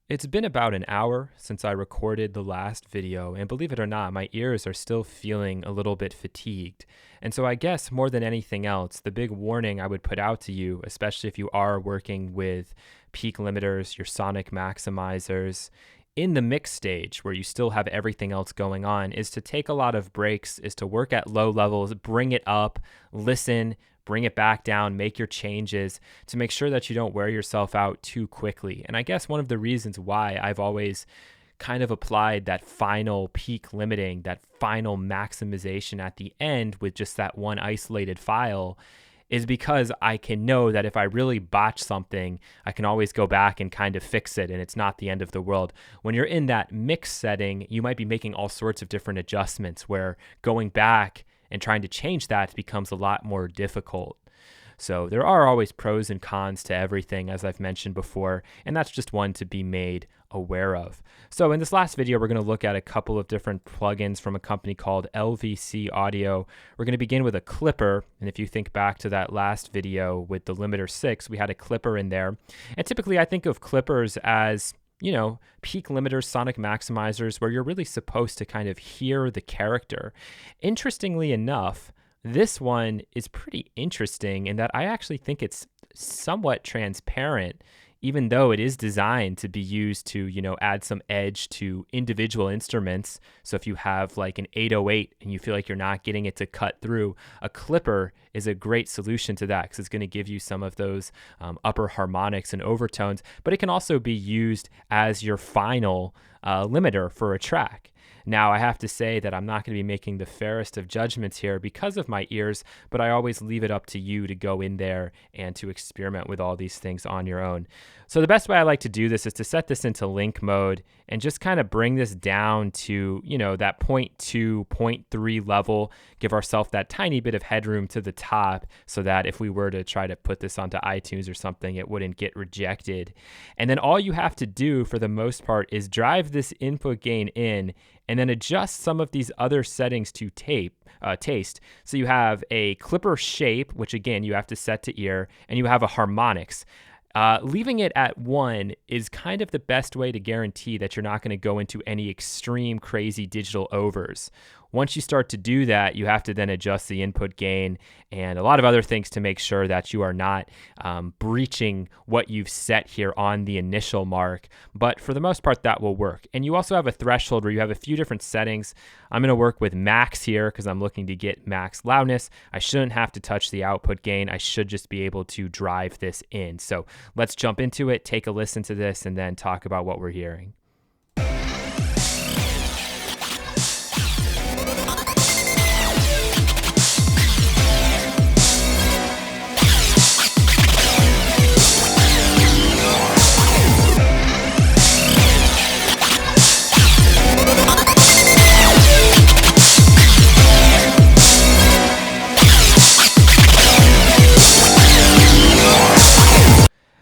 It's been about an hour since I recorded the last video, and believe it or not, my ears are still feeling a little bit fatigued. And so I guess more than anything else, the big warning I would put out to you, especially if you are working with peak limiters, your sonic maximizers, in the mix stage where you still have everything else going on, is to take a lot of breaks, is to work at low levels, bring it up, listen, bring it back down, make your changes to make sure that you don't wear yourself out too quickly. And I guess one of the reasons why I've always kind of applied that final peak limiting, that final maximization at the end with just that one isolated file, is because I can know that if I really botch something, I can always go back and kind of fix it, and it's not the end of the world. When you're in that mix setting, you might be making all sorts of different adjustments where going back and trying to change that becomes a lot more difficult. So there are always pros and cons to everything, as I've mentioned before, and that's just one to be made aware of. So in this last video, we're going to look at a couple of different plugins from a company called LVC Audio. We're going to begin with a clipper, and if you think back to that last video with the Limiter 6, we had a clipper in there. And typically I think of clippers as, you know, peak limiters, sonic maximizers, where you're really supposed to kind of hear the character. Interestingly enough, this one is pretty interesting in that I actually think it's somewhat transparent, even though it is designed to be used to, you know, add some edge to individual instruments. So if you have like an 808 and you feel like you're not getting it to cut through, a clipper is a great solution to that because it's going to give you some of those upper harmonics and overtones, but it can also be used as your final limiter for a track. Now, I have to say that I'm not going to be making the fairest of judgments here because of my ears, but I always leave it up to you to go in there and to experiment with all these things on your own. So the best way I like to do this is to set this into link mode and just kind of bring this down to, you know, that 0.2, 0.3 level, give ourselves that tiny bit of headroom to the top so that if we were to try to put this onto iTunes or something, it wouldn't get rejected. And then all you have to do for the most part is drive this input gain in and then adjust some of these other settings to taste. So you have a clipper shape, which again, you have to set to ear, and you have a harmonics. Leaving it at 1 is kind of the best way to guarantee that you're not going to go into any extreme crazy digital overs. Once you start to do that, you have to then adjust the input gain and a lot of other things to make sure that you are not breaching what you've set here on the initial mark. But for the most part, that will work. And you also have a threshold where you have a few different settings. I'm going to work with max here because I'm looking to get max loudness. I shouldn't have to touch the output gain. I should just be able to drive this in. So let's jump into it, take a listen to this, and then talk about what we're hearing.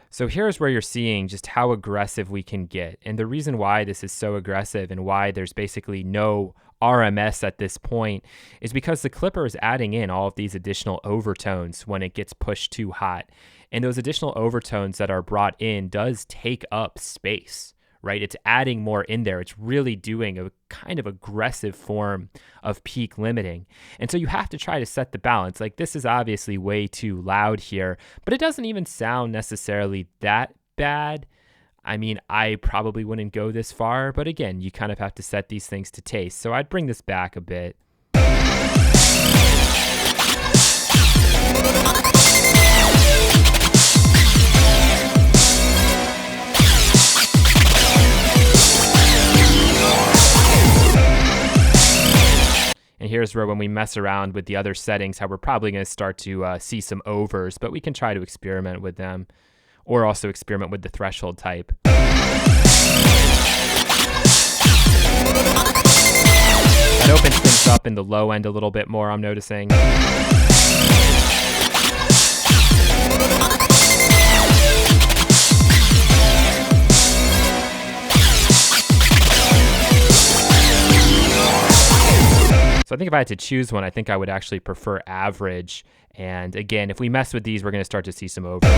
So here's where you're seeing just how aggressive we can get. And the reason why this is so aggressive and why there's basically no RMS at this point is because the clipper is adding in all of these additional overtones when it gets pushed too hot. And those additional overtones that are brought in does take up space, right? It's adding more in there. It's really doing a kind of aggressive form of peak limiting. And so you have to try to set the balance. Like this is obviously way too loud here, but it doesn't even sound necessarily that bad. I mean, I probably wouldn't go this far, but again, you kind of have to set these things to taste. So I'd bring this back a bit. And here's where when we mess around with the other settings, how we're probably going to start to see some overs, but we can try to experiment with them or also experiment with the threshold type. That opens things up in the low end a little bit more, I'm noticing. So I think if I had to choose one, I think I would actually prefer average. And again, if we mess with these, we're going to start to see some overs.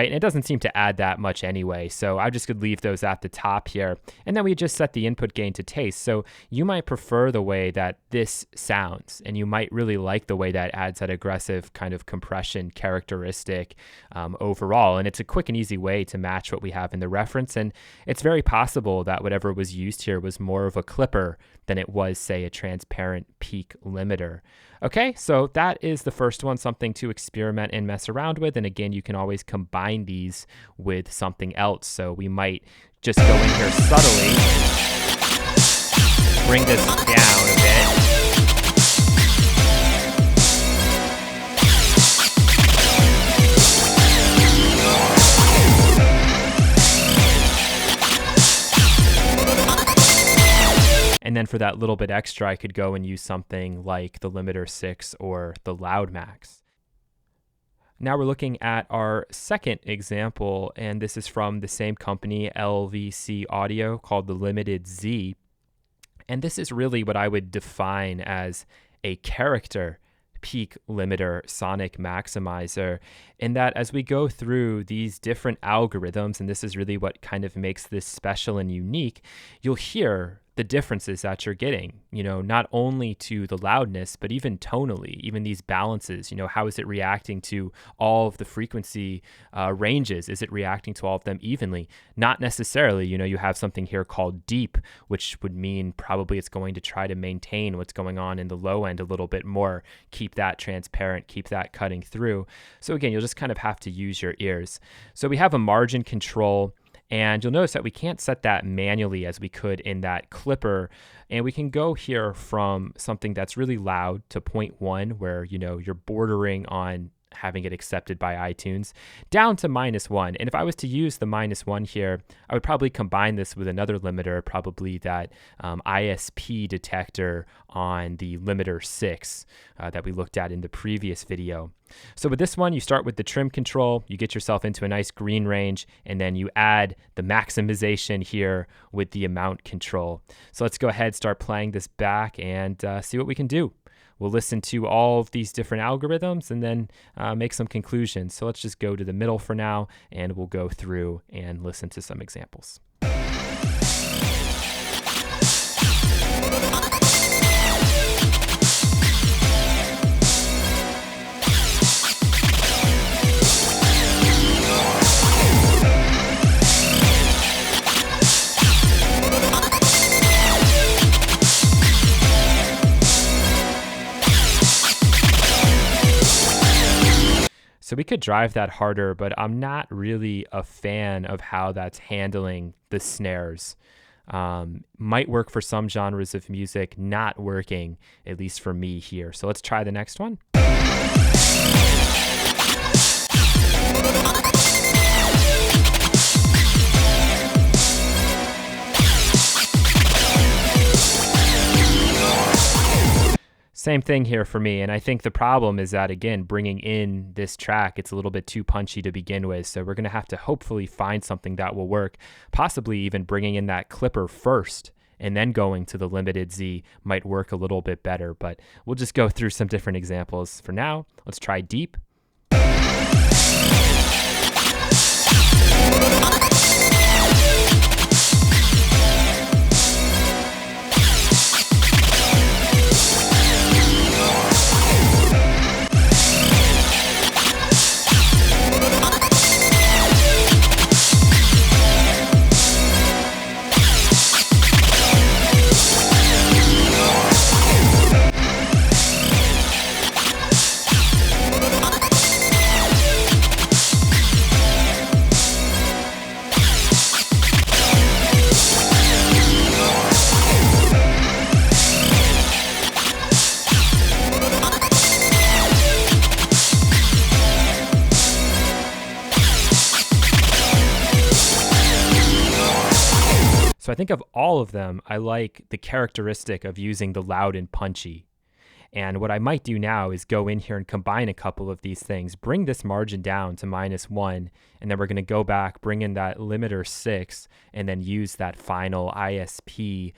right? And it doesn't seem to add that much anyway, so I just could leave those at the top here. And then we just set the input gain to taste. So you might prefer the way that this sounds, and you might really like the way that adds that aggressive kind of compression characteristic overall. And it's a quick and easy way to match what we have in the reference. And it's very possible that whatever was used here was more of a clipper than it was, say, a transparent peak limiter. Okay, so that is the first one, something to experiment and mess around with. And again, you can always combine these with something else. So we might just go in here subtly, bring this down a bit. And then for that little bit extra, I could go and use something like the Limiter 6 or the Loudmax. Now we're looking at our second example, and this is from the same company, LVC Audio, called the Limited Z. And this is really what I would define as a character peak limiter sonic maximizer, in that as we go through these different algorithms, and this is really what kind of makes this special and unique, you'll hear the differences that you're getting, not only to the loudness, but even tonally, even these balances, how is it reacting to all of the frequency ranges? Is it reacting to all of them evenly? Not necessarily. You have something here called deep, which would mean probably it's going to try to maintain what's going on in the low end a little bit more, keep that transparent, keep that cutting through. So again, you'll just kind of have to use your ears. So we have a margin control, and you'll notice that we can't set that manually as we could in that clipper. And we can go here from something that's really loud to 0.1, where, you're bordering on having it accepted by iTunes, down to -1. And if I was to use the -1 here, I would probably combine this with another limiter, probably that ISP detector on the Limiter 6 that we looked at in the previous video. So with this one, you start with the trim control, you get yourself into a nice green range, and then you add the maximization here with the amount control. So let's go ahead, start playing this back, and see what we can do. We'll listen to all of these different algorithms and then make some conclusions. So let's just go to the middle for now, and we'll go through and listen to some examples. So we could drive that harder, but I'm not really a fan of how that's handling the snares. Might work for some genres of music, not working, at least for me here. So let's try the next one. Same thing here for me, and I think the problem is that, again, bringing in this track, it's a little bit too punchy to begin with, so we're going to have to hopefully find something that will work, possibly even bringing in that clipper first, and then going to the Limited Z might work a little bit better, but we'll just go through some different examples. For now, let's try deep. So I think of all of them, I like the characteristic of using the loud and punchy. And what I might do now is go in here and combine a couple of these things, bring this margin down to -1, and then we're going to go back, bring in that limiter 6, and then use that final ISP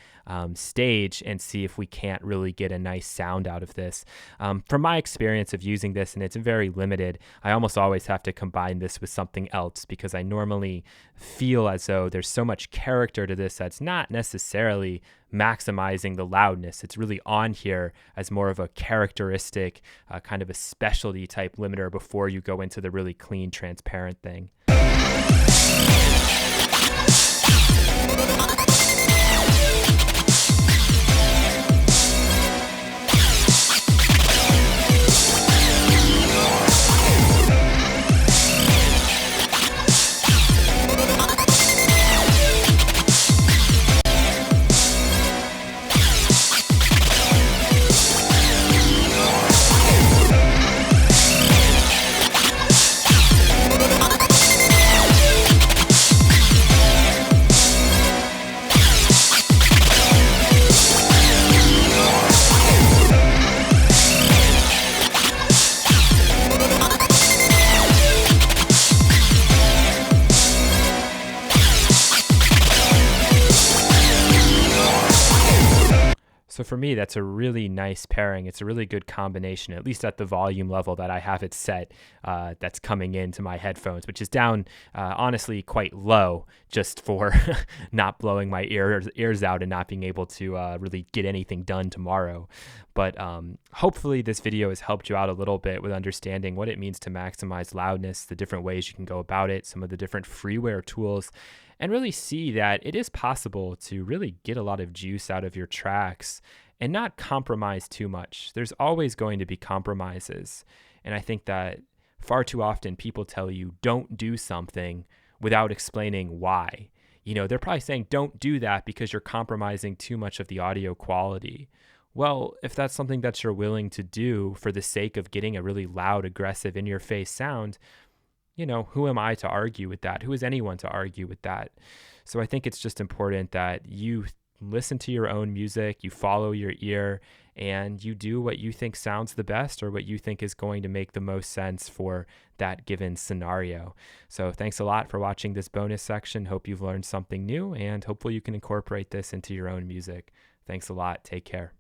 stage and see if we can't really get a nice sound out of this. From my experience of using this, and it's very limited, I almost always have to combine this with something else because I normally feel as though there's so much character to this that's not necessarily maximizing the loudness. It's really on here as more of a characteristic, kind of a specialty type limiter before you go into the really clean, transparent thing. So for me, that's a really nice pairing. It's a really good combination, at least at the volume level that I have it set, that's coming into my headphones, which is down, honestly, quite low, just for not blowing my ears out and not being able to really get anything done tomorrow. But hopefully this video has helped you out a little bit with understanding what it means to maximize loudness, the different ways you can go about it, some of the different freeware tools, and really see that it is possible to really get a lot of juice out of your tracks and not compromise too much. There's always going to be compromises. And I think that far too often people tell you don't do something without explaining why. You know, they're probably saying don't do that because you're compromising too much of the audio quality. Well, if that's something that you're willing to do for the sake of getting a really loud, aggressive, in-your-face sound, you know, who am I to argue with that? Who is anyone to argue with that? So I think it's just important that you listen to your own music, you follow your ear, and you do what you think sounds the best or what you think is going to make the most sense for that given scenario. So thanks a lot for watching this bonus section. Hope you've learned something new, and hopefully you can incorporate this into your own music. Thanks a lot. Take care.